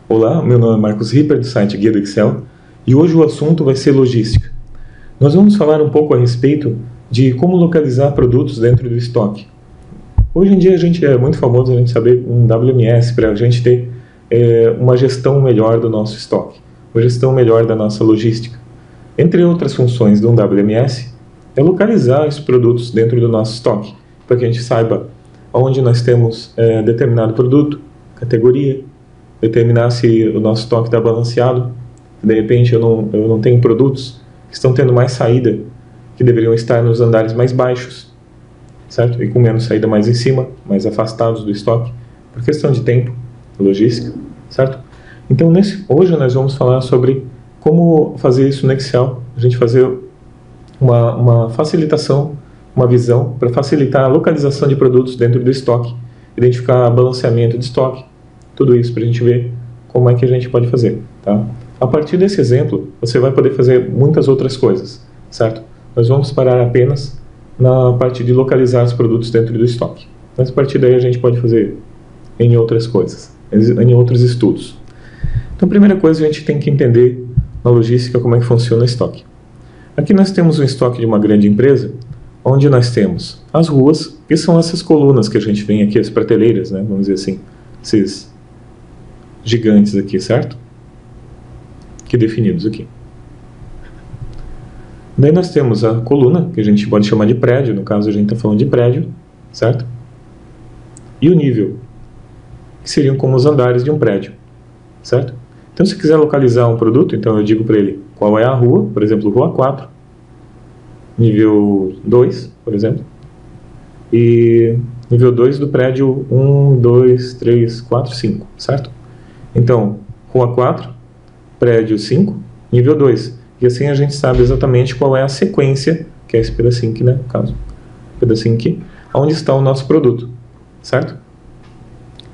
Olá, meu nome é Marcos Ripper, do site Guia do Excel, e hoje o assunto vai ser logística. Nós vamos falar um pouco a respeito de como localizar produtos dentro do estoque. Hoje em dia a gente é muito famoso a gente saber um WMS para a gente ter uma gestão melhor do nosso estoque, uma gestão melhor da nossa logística. Entre outras funções de um WMS é localizar os produtos dentro do nosso estoque, para que a gente saiba onde nós temos determinado produto, categoria, determinar se o nosso estoque está balanceado. De repente eu não tenho produtos que estão tendo mais saída, que deveriam estar nos andares mais baixos, certo? E com menos saída mais em cima, mais afastados do estoque, por questão de tempo, logística, certo? Então hoje nós vamos falar sobre como fazer isso no Excel, a gente fazer uma facilitação, uma visão para facilitar a localização de produtos dentro do estoque, identificar balanceamento de estoque, tudo isso para a gente ver como é que a gente pode fazer, tá? A partir desse exemplo, você vai poder fazer muitas outras coisas, certo? Nós vamos parar apenas na parte de localizar os produtos dentro do estoque. Mas a partir daí a gente pode fazer em outras coisas, em outros estudos. Então, a primeira coisa, a gente tem que entender na logística como é que funciona o estoque. Aqui nós temos um estoque de uma grande empresa, onde nós temos as ruas, que são essas colunas que a gente vê aqui, as prateleiras, né? Vamos dizer assim, esses gigantes aqui, certo? Que definidos aqui. Daí nós temos a coluna, que a gente pode chamar de prédio, no caso a gente está falando de prédio, certo? E o nível, que seriam como os andares de um prédio, certo? Então se quiser localizar um produto, então eu digo para ele qual é a rua, por exemplo, rua 4, nível 2, por exemplo, e nível 2 do prédio 1, 2, 3, 4, 5, certo? Então, rua 4, prédio 5, nível 2. E assim a gente sabe exatamente qual é a sequência, que é esse pedacinho aqui, né, no caso. Pedacinho aqui, onde está o nosso produto, certo?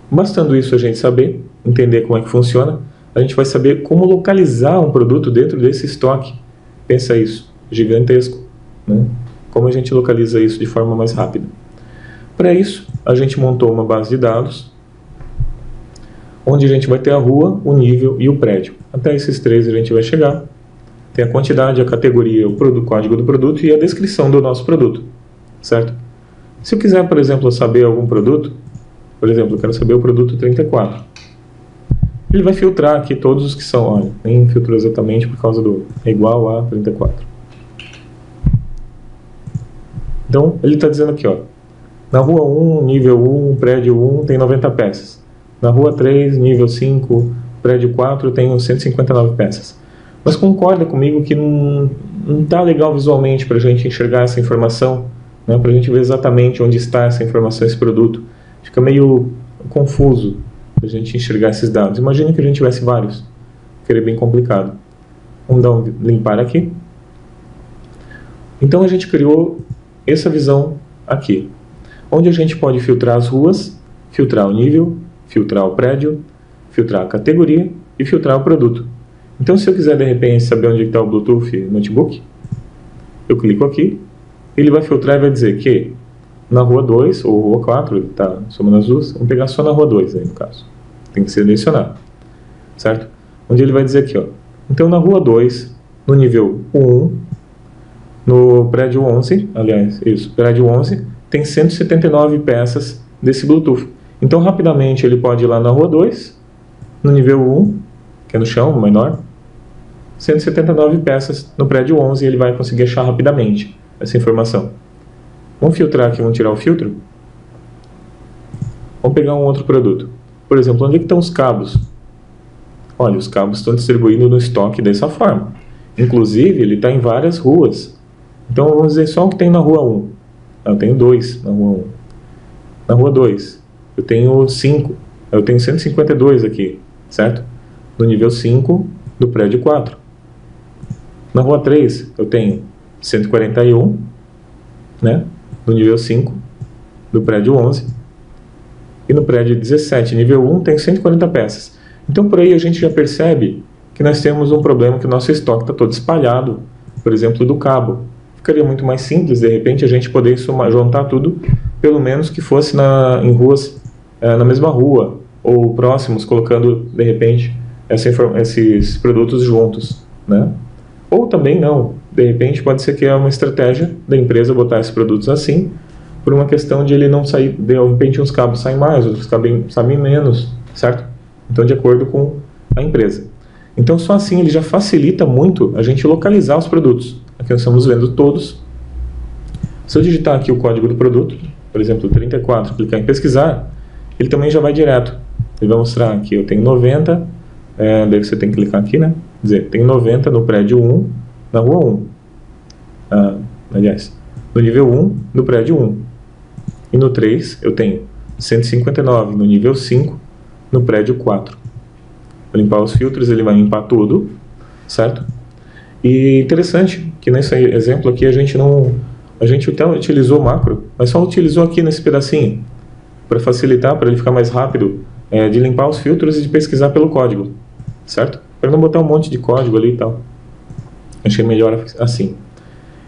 Bastando isso a gente saber, entender como é que funciona, a gente vai saber como localizar um produto dentro desse estoque. Pensa isso, gigantesco, né? Como a gente localiza isso de forma mais rápida. Para isso, a gente montou uma base de dados, onde a gente vai ter a rua, o nível e o prédio. Até esses três a gente vai chegar. Tem a quantidade, a categoria, o código do produto e a descrição do nosso produto, certo? Se eu quiser, por exemplo, saber algum produto, por exemplo, eu quero saber o produto 34. Ele vai filtrar aqui todos os que são, olha, nem filtrou exatamente por causa do igual a 34. Então, ele está dizendo aqui, ó, na rua 1, nível 1, prédio 1 tem 90 peças. Na rua 3, nível 5, prédio 4 tem 159 peças. Mas concorda comigo que não está legal visualmente para a gente enxergar essa informação, né? Para a gente ver exatamente onde está essa informação, esse produto. Fica meio confuso para a gente enxergar esses dados. Imagina que a gente tivesse vários. Ficaria bem complicado. Vamos dar limpar aqui. Então a gente criou essa visão aqui, onde a gente pode filtrar as ruas, filtrar o nível, filtrar o prédio, filtrar a categoria e filtrar o produto. Então, se eu quiser, de repente, saber onde está o Bluetooth notebook, eu clico aqui, ele vai filtrar e vai dizer que na rua 2 ou rua 4, ele está somando as duas, vamos pegar só na rua 2 aí, no caso. Tem que selecionar, certo? Onde ele vai dizer aqui, ó. Então, na rua 2, no nível 1, no prédio 11, aliás, isso, prédio 11, tem 179 peças desse Bluetooth. Então, rapidamente, ele pode ir lá na rua 2, no nível 1, que é no chão, menor, 179 peças no prédio 11 e ele vai conseguir achar rapidamente essa informação. Vamos filtrar aqui, vamos tirar o filtro. Vamos pegar um outro produto. Por exemplo, onde é que estão os cabos? Olha, os cabos estão distribuídos no estoque dessa forma. Inclusive, ele está em várias ruas. Então, vamos dizer só o que tem na rua 1. Eu tenho 2 na rua 1. Na rua 2, eu tenho 5. Eu tenho 152 aqui, certo? No nível 5 do prédio 4. Na rua 3, eu tenho 141, né? No nível 5 do prédio 11. E no prédio 17, nível 1, tem 140 peças. Então, por aí a gente já percebe que nós temos um problema, que o nosso estoque está todo espalhado, por exemplo, do cabo. Ficaria muito mais simples, de repente, a gente poder juntar tudo, pelo menos que fosse em ruas, na mesma rua, ou próximos, colocando, de repente, esses produtos juntos, né? Ou também não, de repente pode ser que é uma estratégia da empresa botar esses produtos assim, por uma questão de ele não sair, de repente uns cabos saem mais, outros saem menos, certo? Então de acordo com a empresa. Então só assim ele já facilita muito a gente localizar os produtos. Aqui nós estamos vendo todos. Se eu digitar aqui o código do produto, por exemplo 34, clicar em pesquisar, ele também já vai direto. Ele vai mostrar aqui, eu tenho 90, daí você tem que clicar aqui, né? Quer dizer, tenho 90 no prédio 1, na rua 1. Aliás, no nível 1, no prédio 1. E no 3, eu tenho 159 no nível 5, no prédio 4. Vou limpar os filtros, ele vai limpar tudo, certo? E interessante que nesse exemplo aqui a gente até utilizou o macro, mas só utilizou aqui nesse pedacinho, para facilitar, para ele ficar mais rápido, de limpar os filtros e de pesquisar pelo código, certo? Para não botar um monte de código ali e tal. Achei melhor assim.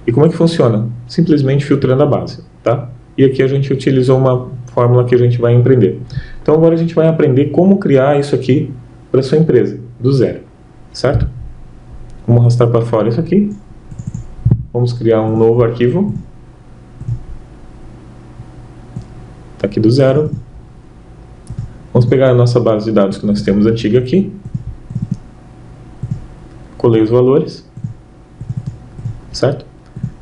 E como é que funciona? Simplesmente filtrando a base, tá? E aqui a gente utilizou uma fórmula que a gente vai aprender. Então agora a gente vai aprender como criar isso aqui para sua empresa, do zero, certo? Vamos arrastar para fora isso aqui. Vamos criar um novo arquivo. Está aqui do zero. Vamos pegar a nossa base de dados que nós temos antiga aqui. Colei os valores, certo?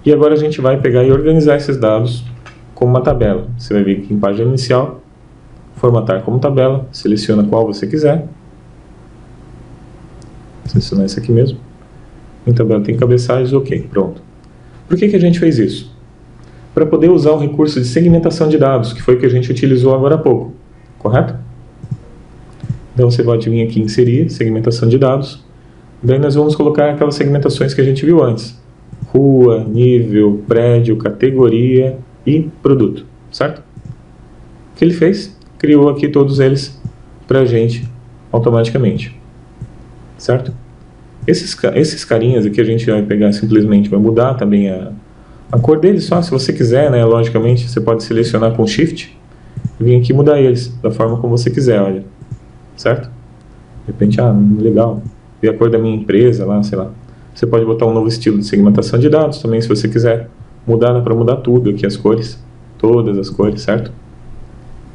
E agora a gente vai pegar e organizar esses dados como uma tabela. Você vai vir aqui em página inicial, formatar como tabela, seleciona qual você quiser. Selecionar esse aqui mesmo. Em tabela tem cabeçalhos, ok, pronto. Por que a gente fez isso? Para poder usar o recurso de segmentação de dados, que foi o que a gente utilizou agora há pouco, correto? Então você pode vir aqui em inserir, segmentação de dados. Daí nós vamos colocar aquelas segmentações que a gente viu antes. Rua, nível, prédio, categoria e produto, certo? O que ele fez? Criou aqui todos eles para a gente automaticamente, certo? Esses carinhas aqui a gente vai pegar simplesmente, vai mudar também a cor deles só, se você quiser, né? Logicamente, você pode selecionar com Shift e vir aqui mudar eles da forma como você quiser, olha, certo? De repente, legal, e a cor da minha empresa lá, sei lá. Você pode botar um novo estilo de segmentação de dados também, se você quiser mudar, dá para mudar tudo aqui, as cores, todas as cores, certo?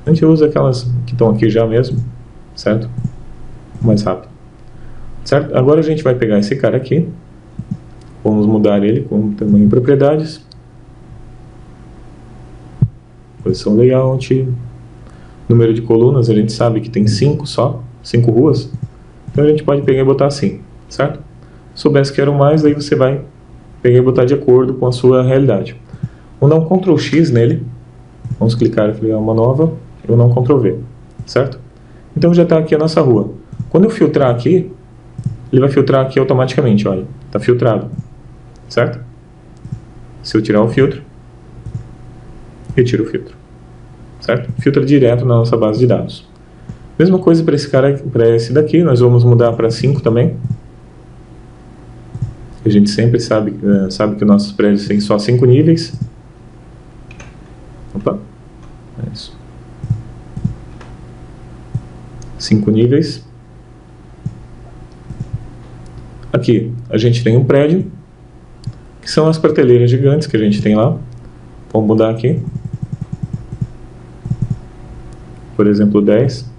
A gente usa aquelas que estão aqui já mesmo, certo? Mais rápido. Certo? Agora a gente vai pegar esse cara aqui, vamos mudar ele com tamanho e propriedades, posição layout, número de colunas, a gente sabe que tem 5 só, 5 ruas, então a gente pode pegar e botar assim, certo? Se soubesse que eram mais, aí você vai pegar e botar de acordo com a sua realidade. Vou dar um Ctrl X nele, vamos clicar e criar uma nova, e vou dar um Ctrl V, certo? Então já está aqui a nossa rua. Quando eu filtrar aqui, ele vai filtrar aqui automaticamente, olha, está filtrado, certo? Se eu tirar o filtro, retiro o filtro, certo? Filtra direto na nossa base de dados. Mesma coisa para esse cara, para esse daqui, nós vamos mudar para 5 também. A gente sempre sabe que os nossos prédios têm só 5 níveis. Opa, é isso. 5 níveis. Aqui a gente tem um prédio, que são as prateleiras gigantes que a gente tem lá. Vamos mudar aqui. Por exemplo, 10.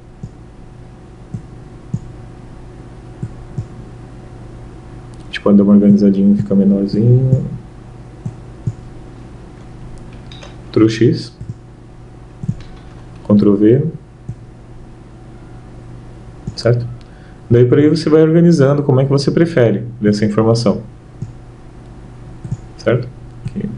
A gente pode dar uma organizadinha e ficar menorzinho. Ctrl X. Ctrl V. Certo? Daí por aí você vai organizando como é que você prefere dessa informação. Certo? Aqui.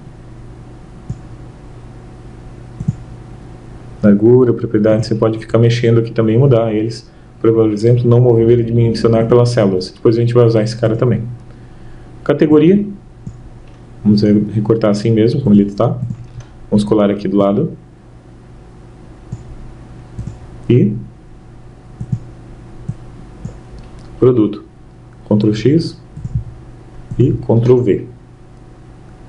Largura, propriedade, você pode ficar mexendo aqui também e mudar eles. Por exemplo, não mover ele dimensionar pelas células. Depois a gente vai usar esse cara também. Categoria. Vamos recortar assim mesmo, como ele está. Vamos colar aqui do lado. E produto. Ctrl X e Ctrl V.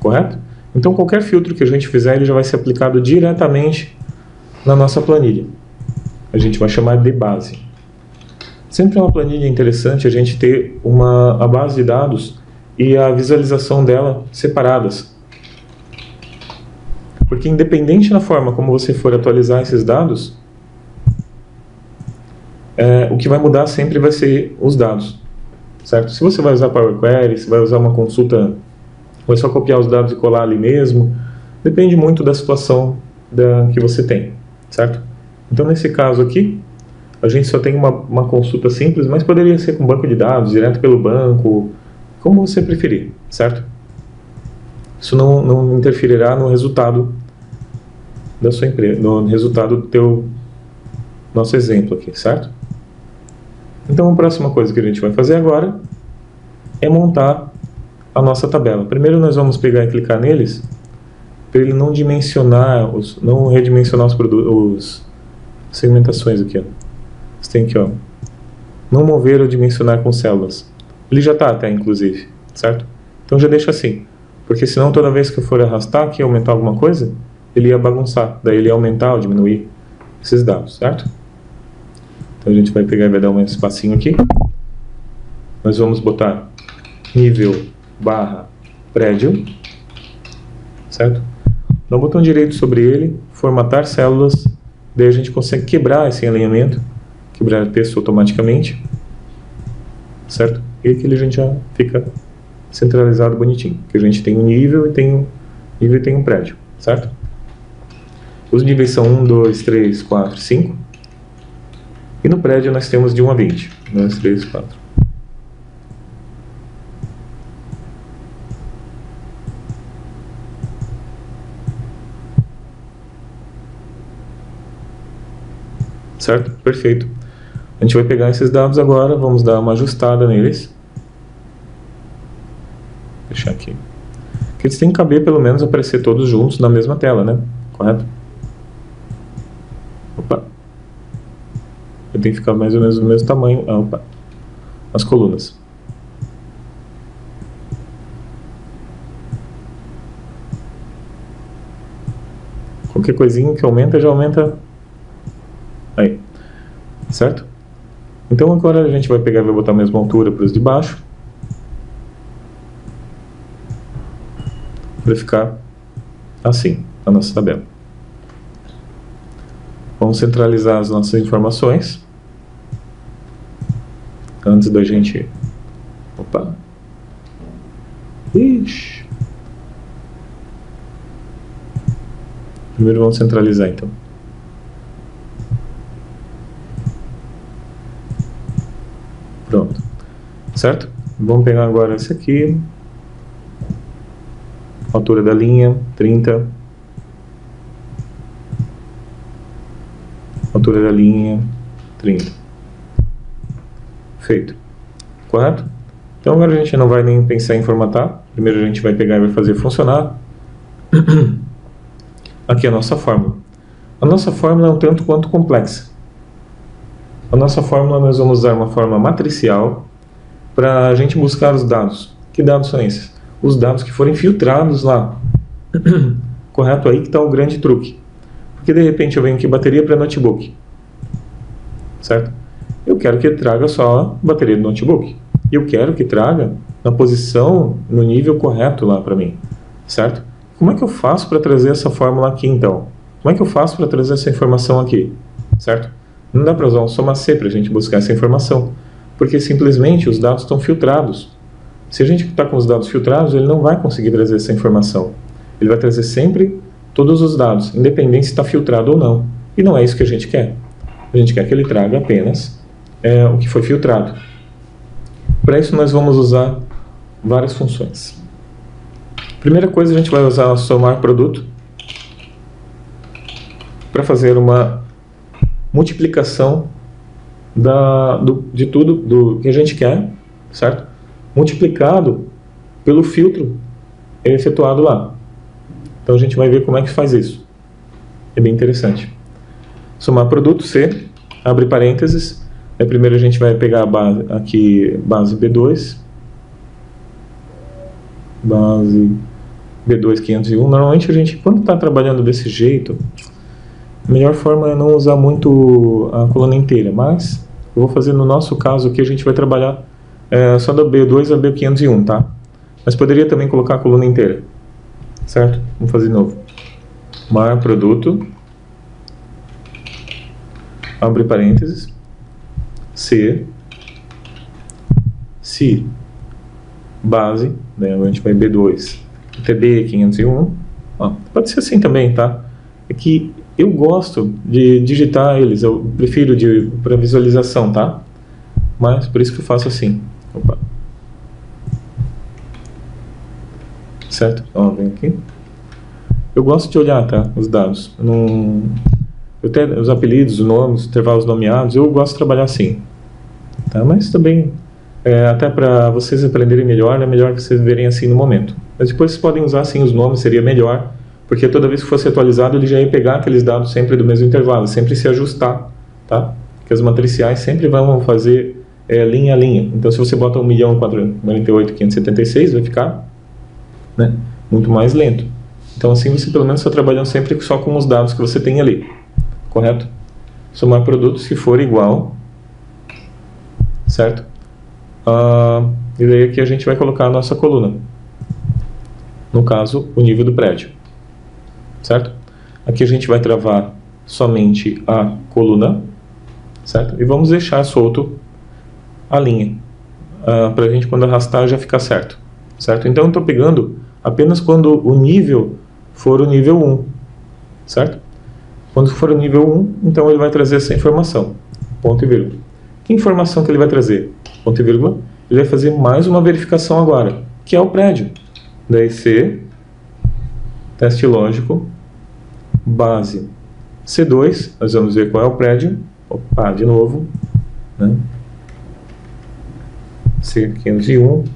Correto? Então qualquer filtro que a gente fizer, ele já vai ser aplicado diretamente na nossa planilha. A gente vai chamar de base. Sempre é uma planilha interessante a gente ter a base de dados e a visualização dela separadas. Porque independente da forma como você for atualizar esses dados, o que vai mudar sempre vai ser os dados, certo? Se você vai usar Power Query, se vai usar uma consulta, ou é só copiar os dados e colar ali mesmo, depende muito da situação que você tem, certo? Então nesse caso aqui, a gente só tem uma consulta simples, mas poderia ser com banco de dados, direto pelo banco, como você preferir, certo? Isso não interferirá no resultado da sua empresa, no resultado do nosso exemplo aqui, certo? Então a próxima coisa que a gente vai fazer agora é montar a nossa tabela. Primeiro nós vamos pegar e clicar neles, para ele não dimensionar, não redimensionar os produtos, segmentações aqui, ó. Você tem aqui, ó, não mover ou dimensionar com células. Ele já está até, inclusive, certo? Então já deixa assim, porque senão toda vez que eu for arrastar aqui, aumentar alguma coisa, ele ia bagunçar, daí ele ia aumentar ou diminuir esses dados, certo? Então a gente vai pegar e vai dar um espacinho aqui. Nós vamos botar nível barra prédio, certo? Dá um botão direito sobre ele, formatar células, daí a gente consegue quebrar esse alinhamento, quebrar o texto automaticamente, certo? E aqui a gente já fica centralizado bonitinho, que a gente tem um nível e tem um prédio, certo? Os níveis são 1, 2, 3, 4, 5. E no prédio nós temos de 1 a 20. 1, 2, 3, 4. Certo? Perfeito. A gente vai pegar esses dados agora, vamos dar uma ajustada neles. Vou deixar aqui. Porque eles têm que caber, pelo menos, aparecer todos juntos na mesma tela, né? Correto? Opa. Eu tenho que ficar mais ou menos do mesmo tamanho. Opa. As colunas. Qualquer coisinha que aumenta, já aumenta. Aí. Certo? Então agora a gente vai pegar e vai botar a mesma altura para os de baixo. Para ficar assim, a nossa tabela. Vamos centralizar as nossas informações. Antes da gente... Opa! Ixi! Primeiro vamos centralizar então. Pronto. Certo? Vamos pegar agora esse aqui. Altura da linha, 30. Altura da linha, 30. Feito. Correto? Então agora a gente não vai nem pensar em formatar. Primeiro a gente vai pegar e vai fazer funcionar. Aqui a nossa fórmula. A nossa fórmula é um tanto quanto complexa. A nossa fórmula nós vamos usar uma forma matricial para a gente buscar os dados. Que dados são esses? Os dados que forem filtrados lá. Correto? Aí que está o grande truque. Porque de repente eu venho aqui bateria para notebook. Certo? Eu quero que traga só a bateria do notebook. E eu quero que traga na posição, no nível correto lá para mim. Certo? Como é que eu faço para trazer essa fórmula aqui então? Como é que eu faço para trazer essa informação aqui? Certo? Não dá para usar um soma C para a gente buscar essa informação. Porque simplesmente os dados estão filtrados. Se a gente está com os dados filtrados, ele não vai conseguir trazer essa informação. Ele vai trazer sempre todos os dados, independente se está filtrado ou não. E não é isso que a gente quer. A gente quer que ele traga apenas o que foi filtrado. Para isso nós vamos usar várias funções. Primeira coisa, a gente vai usar o somar produto para fazer uma multiplicação de tudo do que a gente quer, certo? Multiplicado pelo filtro efetuado lá. Então a gente vai ver como é que faz isso. É bem interessante. Somar produto, C, abre parênteses. Aí primeiro a gente vai pegar a base, aqui, base B2. Base B2 501. Normalmente a gente, quando está trabalhando desse jeito, a melhor forma é não usar muito a coluna inteira, mas Eu vou fazer no nosso caso aqui, a gente vai trabalhar só da B2 a B501, tá? Mas poderia também colocar a coluna inteira, certo? Vamos fazer de novo. Maior produto, abre parênteses, se base, né, a gente vai B2 até B501, ó, pode ser assim também, tá? É que eu gosto de digitar eles, eu prefiro para visualização, tá? Mas por isso que eu faço assim. Opa. Certo? Ó, vem aqui. Eu gosto de olhar, tá? Os dados. Os apelidos, os nomes, os intervalos nomeados, eu gosto de trabalhar assim. Tá? Mas também, até para vocês aprenderem melhor, é melhor que vocês verem assim no momento. Mas depois vocês podem usar assim os nomes, seria melhor, porque toda vez que fosse atualizado, ele já ia pegar aqueles dados sempre do mesmo intervalo, sempre se ajustar, tá? Porque as matriciais sempre vão fazer linha a linha. Então, se você bota 1.448.576, vai ficar, né, muito mais lento. Então, assim, você pelo menos está trabalhando sempre só com os dados que você tem ali, correto? Somar produtos se for igual, certo? E daí aqui a gente vai colocar a nossa coluna, no caso, o nível do prédio, certo? Aqui a gente vai travar somente a coluna, certo? E vamos deixar solto a linha, para a gente quando arrastar já ficar certo, certo? Então eu estou pegando apenas quando o nível for o nível 1, certo? Quando for o nível 1, então ele vai trazer essa informação, ponto e vírgula. Que informação que ele vai trazer? Ponto e vírgula. Ele vai fazer mais uma verificação agora, que é o prédio. Daí C, teste lógico, base C2, nós vamos ver qual é o prédio. Opa, de novo, né? C501,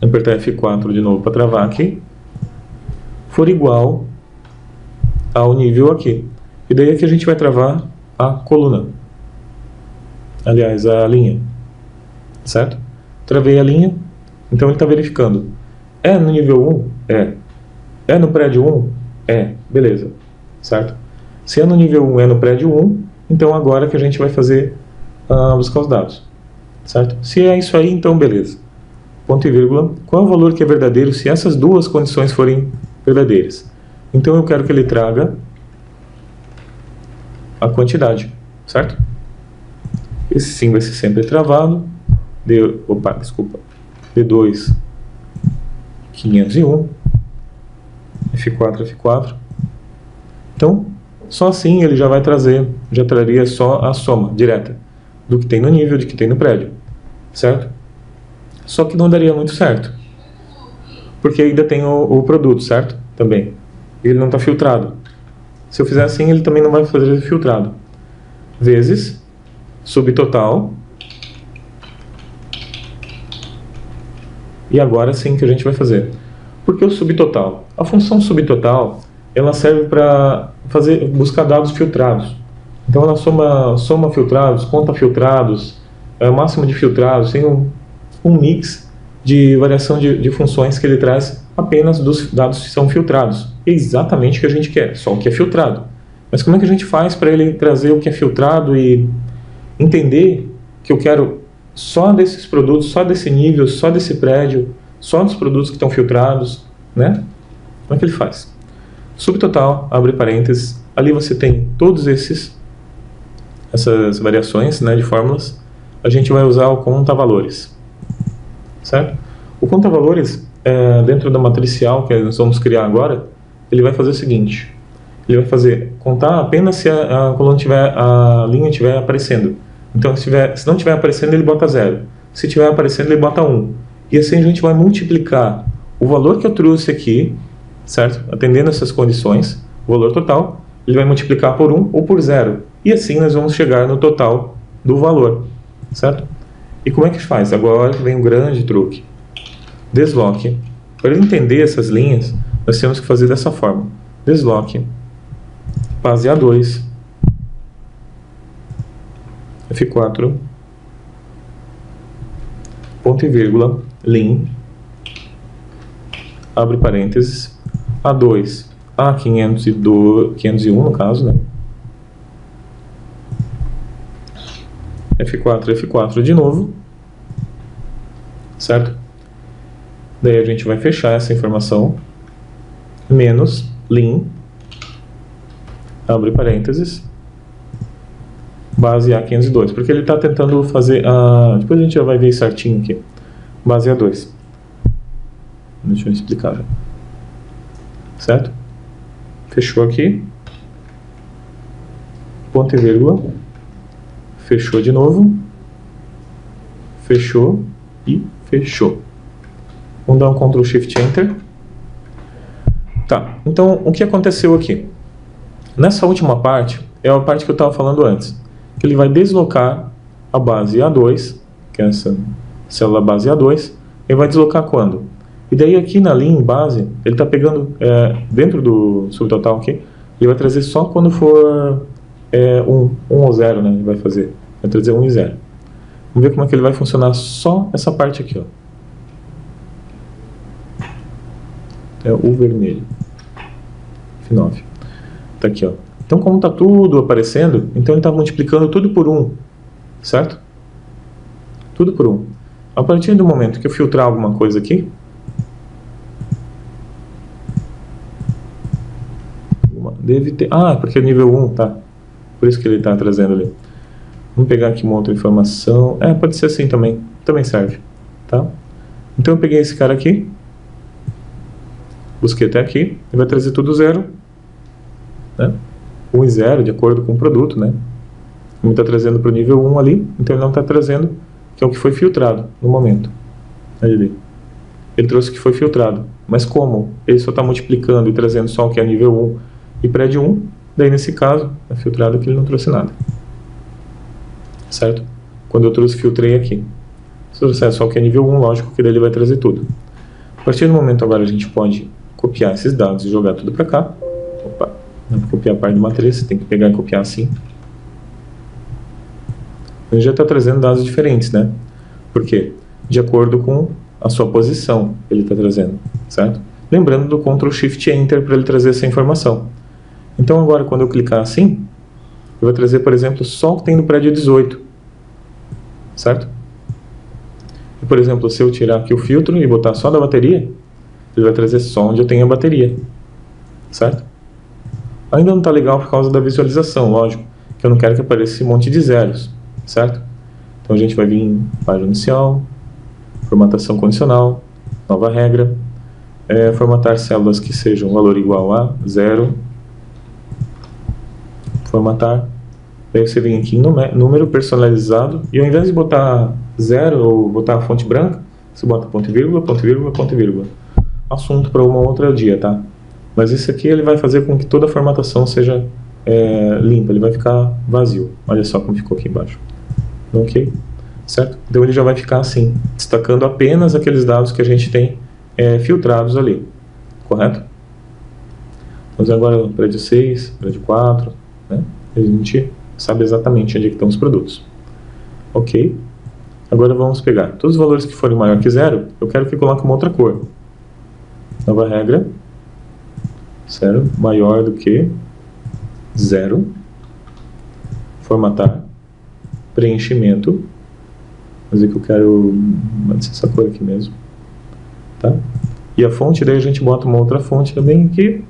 apertar F4 de novo para travar aqui, for igual ao nível aqui. E daí aqui a gente vai travar a coluna, aliás, a linha, certo? Travei a linha, então ele está verificando. É no nível 1? É. É no prédio 1? É. Beleza, certo? Se é no nível 1, é no prédio 1, então agora que a gente vai fazer buscar os dados, certo? Se é isso aí, então beleza. Ponto e vírgula. Qual é o valor que é verdadeiro se essas duas condições forem verdadeiras? Então eu quero que ele traga a quantidade, certo? Esse sim vai ser sempre travado. D2 501, F4. Então, só assim ele já vai trazer, já traria só a soma direta do que tem no nível, de que tem no prédio, certo? Só que não daria muito certo, porque ainda tem o produto, certo? Também. Ele não está filtrado. Se eu fizer assim, ele também não vai fazer filtrado. Vezes subtotal. E agora sim que a gente vai fazer. Por que o subtotal? A função subtotal, ela serve para buscar dados filtrados. Então ela soma filtrados, conta filtrados, máximo de filtrados, tem um mix de variação de funções que ele traz apenas dos dados que são filtrados. É exatamente o que a gente quer, só o que é filtrado. Mas como é que a gente faz para ele trazer o que é filtrado e entender que eu quero só desses produtos, só desse nível, só desse prédio, só dos produtos que estão filtrados, né? Como é que ele faz? Subtotal, abre parênteses, ali você tem todos essas variações, né, de fórmulas. A gente vai usar o conta-valores, certo? O conta-valores, dentro da matricial que nós vamos criar agora, ele vai fazer o seguinte: ele vai contar apenas se a linha estiver aparecendo. Então, se não estiver aparecendo, ele bota 0. Se estiver aparecendo, ele bota 1. E assim a gente vai multiplicar o valor que eu trouxe aqui, certo? Atendendo essas condições, o valor total, ele vai multiplicar por 1 ou por 0. E assim nós vamos chegar no total do valor, certo? E como é que faz? Agora vem um grande truque. Desloque. Para ele entender essas linhas, nós temos que fazer dessa forma. Desloque, base A2, F4, ponto e vírgula, lim, abre parênteses, A2, A501 no caso, né? F4, F4 de novo, certo? Daí a gente vai fechar essa informação, menos lin, abre parênteses, base A502, porque ele está tentando fazer a... Depois a gente já vai ver certinho aqui. Base A2. Deixa eu explicar já. Certo? Fechou aqui. Ponto e vírgula. Fechou de novo. Fechou e fechou. Vamos dar um Ctrl Shift Enter. Tá, então o que aconteceu aqui? Nessa última parte, é a parte que eu estava falando antes. Que ele vai deslocar a base A2, que é essa célula base A2, ele vai deslocar quando? E daí aqui na linha base, ele está pegando, dentro do subtotal aqui, ele vai trazer só quando for 1 ou 0, né? Ele vai fazer, vai trazer 1 e 0. Vamos ver como é que ele vai funcionar só essa parte aqui, ó. É o vermelho. F9. Tá aqui, ó. Então, como está tudo aparecendo, então ele está multiplicando tudo por 1, certo? Tudo por 1. A partir do momento que eu filtrar alguma coisa aqui, deve ter... Ah, porque é nível 1, tá? Por isso que ele está trazendo ali. Vamos pegar aqui uma outra informação. Pode ser assim também. Também serve, tá? Então eu peguei esse cara aqui, busquei até aqui, ele vai trazer tudo 0, né? 1 e 0, de acordo com o produto, né? Ele está trazendo para o nível 1 ali, então ele não está trazendo, que é o que foi filtrado no momento. Ali. Ele trouxe o que foi filtrado. Mas como ele só está multiplicando e trazendo só o que é nível 1 e pré de 1, daí nesse caso, é filtrado que ele não trouxe nada. Certo? Quando eu filtrei aqui. Se eu trouxer só o que é nível 1, lógico que daí ele vai trazer tudo. A partir do momento agora a gente pode copiar esses dados e jogar tudo para cá. Opa, não é para copiar a parte de matriz, você tem que pegar e copiar assim. Ele já está trazendo dados diferentes, né? Por quê? De acordo com a sua posição, ele está trazendo, certo? Lembrando do Ctrl Shift Enter para ele trazer essa informação. Então agora, quando eu clicar assim, ele vai trazer, por exemplo, só o que tem no prédio 18, certo? E, por exemplo, se eu tirar aqui o filtro e botar só da bateria, ele vai trazer só onde eu tenho a bateria, certo? Ainda não está legal por causa da visualização, lógico, que eu não quero que apareça esse monte de zeros, certo? Então a gente vai vir em página inicial, formatação condicional, nova regra, formatar células que sejam valor igual a 0, formatar, daí você vem aqui em número personalizado, e ao invés de botar 0 ou botar a fonte branca, você bota ponto e vírgula, ponto e vírgula, ponto e vírgula. Assunto para uma outra dia, tá? Mas esse aqui ele vai fazer com que toda a formatação seja limpa, ele vai ficar vazio. Olha só como ficou aqui embaixo. Ok? Certo? Então ele já vai ficar assim, destacando apenas aqueles dados que a gente tem filtrados ali. Correto? Vamos agora prédio 6, prédio 4, né? A gente sabe exatamente onde é que estão os produtos. Ok? Agora vamos pegar todos os valores que forem maior que 0, eu quero que coloque uma outra cor. Nova regra, 0 maior do que 0, formatar, preenchimento, vou dizer que eu quero essa cor aqui mesmo, tá? E a fonte, daí a gente bota uma outra fonte também aqui,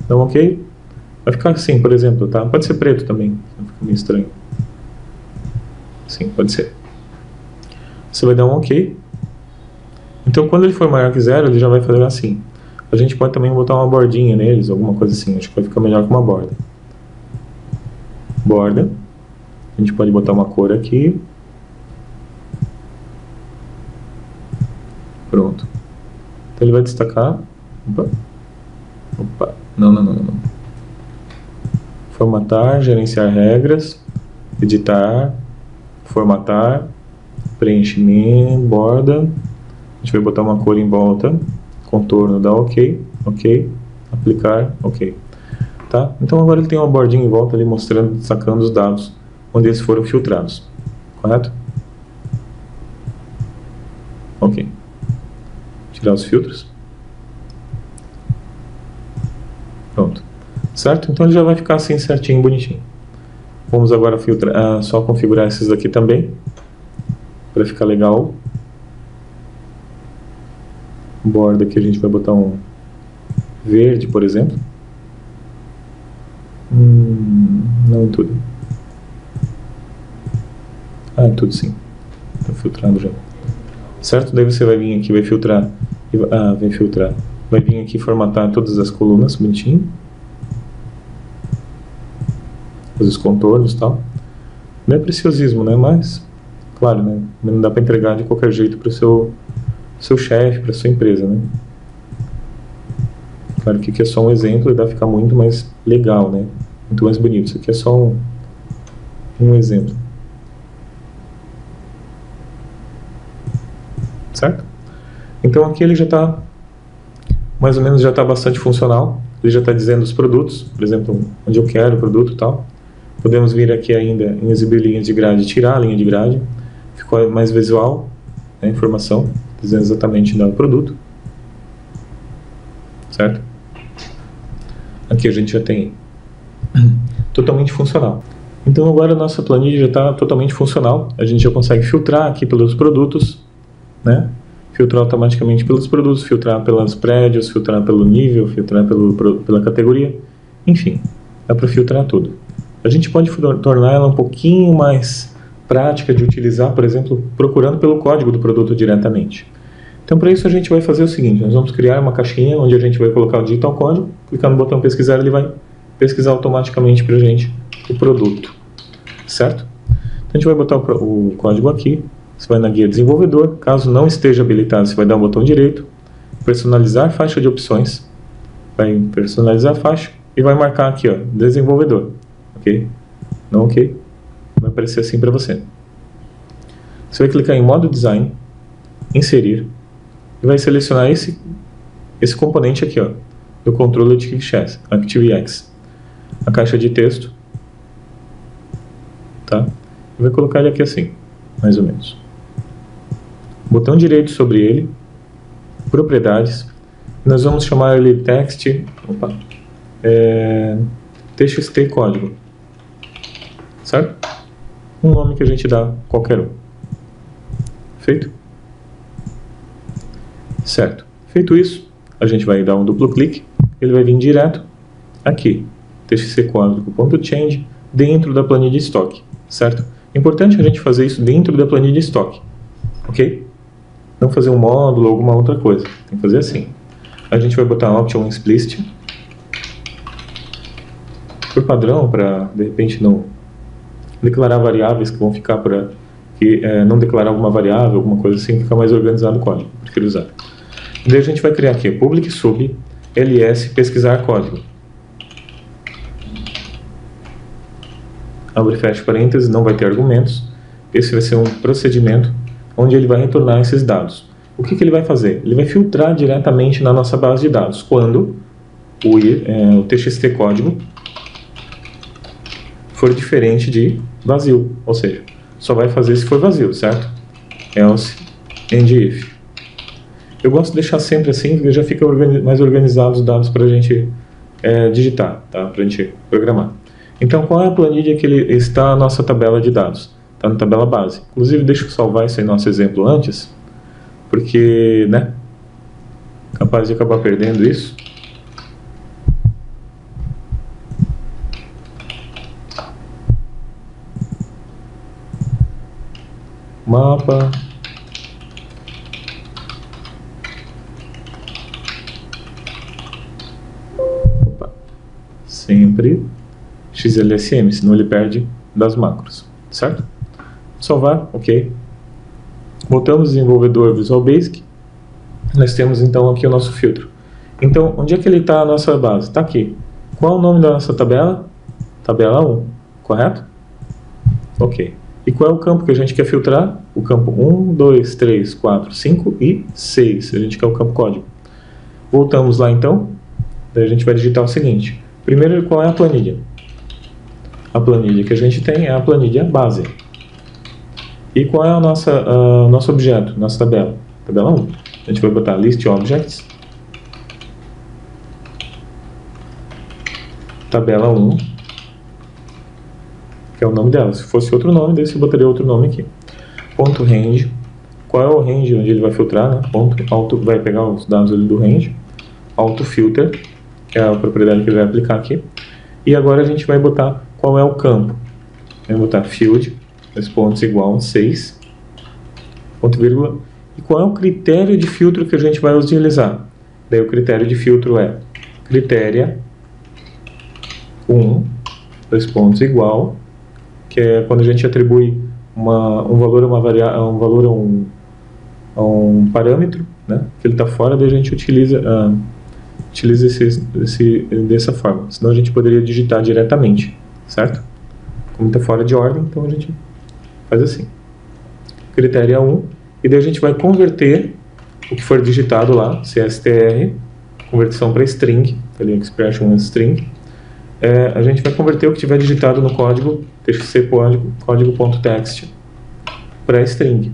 dá um ok, vai ficar assim, por exemplo, tá? Pode ser preto também, fica meio estranho. Sim, pode ser. Você vai dar um ok. Então quando ele for maior que 0, ele já vai fazer assim. A gente pode também botar uma bordinha neles, alguma coisa assim, acho que vai ficar melhor com uma borda. Borda. A gente pode botar uma cor aqui. Pronto. Então ele vai destacar. Opa. Opa. Não. Formatar, gerenciar regras, editar, formatar, preenchimento, borda. A gente vai botar uma cor em volta, contorno, dá ok, ok, aplicar, ok. Tá? Então agora ele tem uma bordinha em volta ali mostrando, destacando os dados onde eles foram filtrados. Correto? Ok. Tirar os filtros. Pronto. Certo? Então ele já vai ficar assim certinho, bonitinho. Vamos agora filtrar, só configurar esses daqui também, para ficar legal. Borda aqui a gente vai botar um verde, por exemplo. Não em tudo. Em tudo sim. Está filtrado já. Certo? Daí você vai vir aqui, vai filtrar. Vai filtrar. Vai vir aqui formatar todas as colunas, bonitinho. Fazer os contornos e tal. Não é preciosismo, né? Mas, claro, né? Não dá para entregar de qualquer jeito para o seu chefe, para sua empresa, né? Claro que aqui é só um exemplo e dá para ficar muito mais legal, né? Muito mais bonito. Isso aqui é só um exemplo. Certo? Então aqui ele já está, mais ou menos já está bastante funcional. Ele já está dizendo os produtos, por exemplo, onde eu quero o produto e tal. Podemos vir aqui ainda em exibir linhas de grade, tirar a linha de grade. Ficou mais visual, né, a informação, dizendo exatamente o produto. Certo? Aqui a gente já tem totalmente funcional. Então agora a nossa planilha já está totalmente funcional. A gente já consegue filtrar aqui pelos produtos, né? Filtrar automaticamente pelos produtos, filtrar pelos prédios, filtrar pelo nível, filtrar pela categoria. Enfim, dá para filtrar tudo. A gente pode tornar ela um pouquinho mais prática de utilizar, por exemplo, procurando pelo código do produto diretamente. Então, para isso a gente vai fazer o seguinte: nós vamos criar uma caixinha onde a gente vai colocar o digital código, clicar no botão pesquisar, ele vai pesquisar automaticamente para a gente o produto, certo? Então, a gente vai botar o código aqui, você vai na guia desenvolvedor, caso não esteja habilitado, você vai dar o botão direito, personalizar faixa de opções, vai personalizar a faixa e vai marcar aqui, ó, desenvolvedor, ok? Não ok? Vai aparecer assim para você. Você vai clicar em modo design, inserir, e vai selecionar esse componente aqui, ó, do controle ActiveX, a caixa de texto, tá? E vai colocar ele aqui assim, mais ou menos. Botão direito sobre ele, propriedades, nós vamos chamar ele TXT código, certo? Um nome que a gente dá qualquer um. Feito? Certo. Feito isso, a gente vai dar um duplo clique, ele vai vir direto aqui, TXT código.change, dentro da planilha de estoque, certo? É importante a gente fazer isso dentro da planilha de estoque, ok? Não fazer um módulo ou alguma outra coisa, tem que fazer assim. A gente vai botar option explicit, por padrão, para de repente não declarar variáveis que vão ficar para não declarar alguma variável, alguma coisa assim, ficar mais organizado o código, prefiro usar. Daí a gente vai criar aqui public sub ls pesquisar código. Abre e fecha parênteses, não vai ter argumentos. Esse vai ser um procedimento onde ele vai retornar esses dados. O que ele vai fazer? Ele vai filtrar diretamente na nossa base de dados quando o TXT código for diferente de vazio, ou seja, só vai fazer se for vazio, certo? Else and if. Eu gosto de deixar sempre assim, porque já fica mais organizado os dados para a gente digitar, tá? Para a gente programar. Então, qual é a planilha que está a nossa tabela de dados? Está na tabela base. Inclusive, deixa eu salvar esse nosso exemplo antes, porque, né, capaz de acabar perdendo isso. Mapa. Opa. Sempre XLSM, senão ele perde das macros, certo? Salvar, ok. Botamos desenvolvedor Visual Basic. Nós temos então aqui o nosso filtro. Então, onde é que ele está a nossa base? Está aqui. Qual é o nome da nossa tabela? Tabela 1, correto? Ok. E qual é o campo que a gente quer filtrar? O campo 1, 2, 3, 4, 5 e 6. A gente quer o campo código. Voltamos lá então. Daí a gente vai digitar o seguinte. Primeiro, qual é a planilha? A planilha que a gente tem é a planilha base. E qual é o nosso objeto, nossa tabela? Tabela 1. A gente vai botar list objects. Tabela 1. que é o nome dela. Se fosse outro nome, daí você botaria outro nome aqui. Ponto range. Qual é o range onde ele vai filtrar, né? Ponto auto, vai pegar os dados ali do range. Auto filter, que é a propriedade que ele vai aplicar aqui. E agora a gente vai botar qual é o campo. Vai botar field, dois pontos igual 6, ponto vírgula. E qual é o critério de filtro que a gente vai utilizar? Daí o critério de filtro é critéria 1, dois pontos igual, que é quando a gente atribui um valor a um parâmetro, né, que ele está fora, daí a gente utiliza dessa forma. Senão a gente poderia digitar diretamente, certo? Como está fora de ordem, então a gente faz assim. Critério 1, e daí a gente vai converter o que for digitado lá, CSTR, conversão para string, ali expression string. A gente vai converter o que tiver digitado no código, txc código.txt, para string.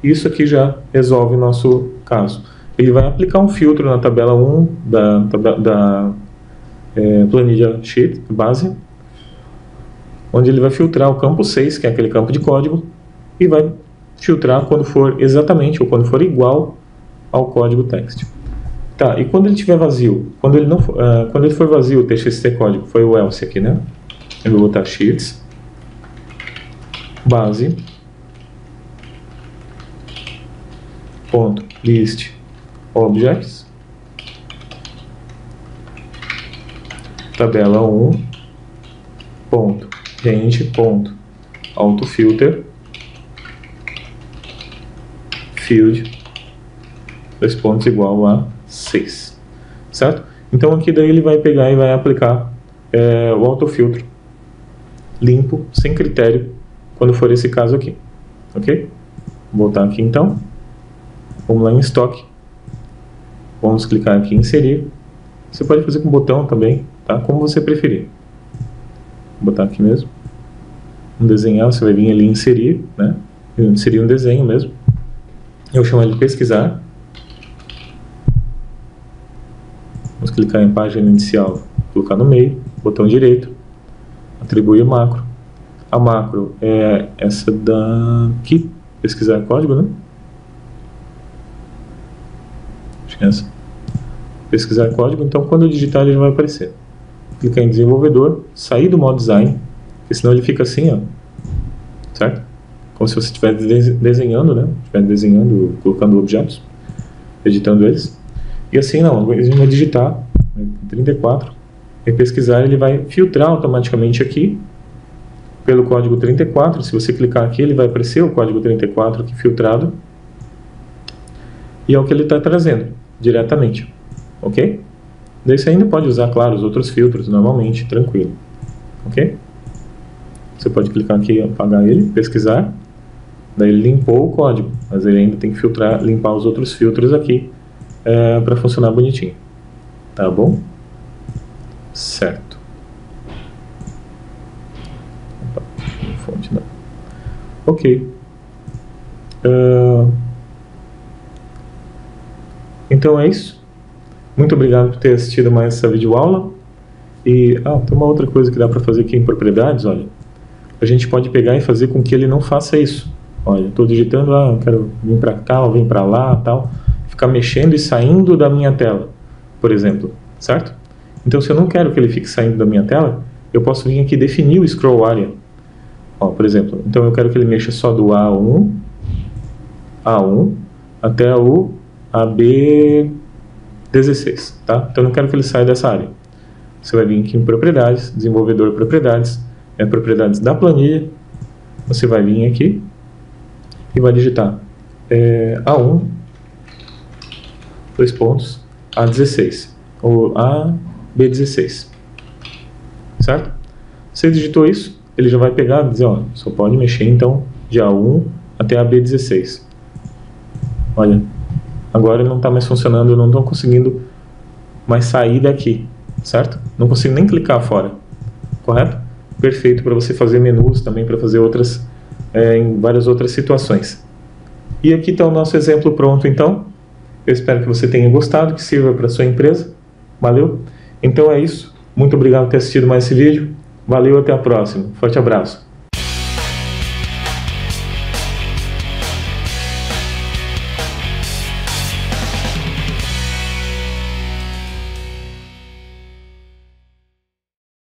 Isso aqui já resolve o nosso caso. Ele vai aplicar um filtro na tabela 1 da planilha sheet, base, onde ele vai filtrar o campo 6, que é aquele campo de código, e vai filtrar quando for exatamente ou quando for igual ao código text. Tá, e quando ele estiver vazio? Quando ele for vazio, o txt código, foi o else aqui, né? Eu vou botar sheets, base, ponto, list, objects, tabela 1, ponto, range, ponto, autofilter, field, dois pontos igual a 6, certo? Então aqui daí ele vai pegar e vai aplicar o autofiltro limpo, sem critério, quando for esse caso aqui, ok? Vou voltar aqui então, vamos lá em estoque, vamos clicar aqui em inserir. Você pode fazer com o botão também, tá? Como você preferir. Vou botar aqui mesmo, vamos desenhar, você vai vir ali em inserir, né? Inserir um desenho mesmo. Eu chamo ele de pesquisar. Vamos clicar em página inicial, colocar no meio, botão direito, atribuir macro. A macro é essa daqui, pesquisar código, né? Acho que é essa. Pesquisar código, então quando eu digitar ele já vai aparecer. Clicar em desenvolvedor, sair do modo design, porque senão ele fica assim, ó, certo? Como se você estivesse desenhando, né? Estivesse desenhando, colocando objetos, editando eles. E assim não, a gente vai digitar 34, e pesquisar ele vai filtrar automaticamente aqui pelo código 34. Se você clicar aqui, ele vai aparecer o código 34 aqui filtrado, e é o que ele está trazendo diretamente, ok? Daí você ainda pode usar, claro, os outros filtros normalmente, tranquilo, ok? Você pode clicar aqui e apagar ele, pesquisar, daí ele limpou o código, mas ele ainda tem que filtrar, limpar os outros filtros aqui para funcionar bonitinho, tá bom? Certo. Opa, fonte não. Ok. Então é isso. Muito obrigado por ter assistido mais essa videoaula. E tem uma outra coisa que dá para fazer aqui em propriedades, olha. A gente pode pegar e fazer com que ele não faça isso. Olha, estou digitando, eu quero vir para cá, ou vir para lá, tal. Ficar mexendo e saindo da minha tela, por exemplo, certo? Então, se eu não quero que ele fique saindo da minha tela, eu posso vir aqui e definir o scroll area. Por exemplo, então eu quero que ele mexa só do A1 até o AB16, tá? Então eu não quero que ele saia dessa área. Você vai vir aqui em propriedades, desenvolvedor propriedades, propriedades da planilha. Você vai vir aqui e vai digitar A1, dois pontos, A16, ou AB16, certo? Você digitou isso, ele já vai pegar e dizer, ó, só pode mexer então de A1 até AB16. Olha, agora não está mais funcionando, eu não estou conseguindo mais sair daqui, certo? Não consigo nem clicar fora, correto? Perfeito para você fazer menus também, para fazer outras, em várias outras situações. E aqui está o nosso exemplo pronto então. Eu espero que você tenha gostado, que sirva para a sua empresa. Valeu? Então é isso. Muito obrigado por ter assistido mais esse vídeo. Valeu, até a próxima. Forte abraço.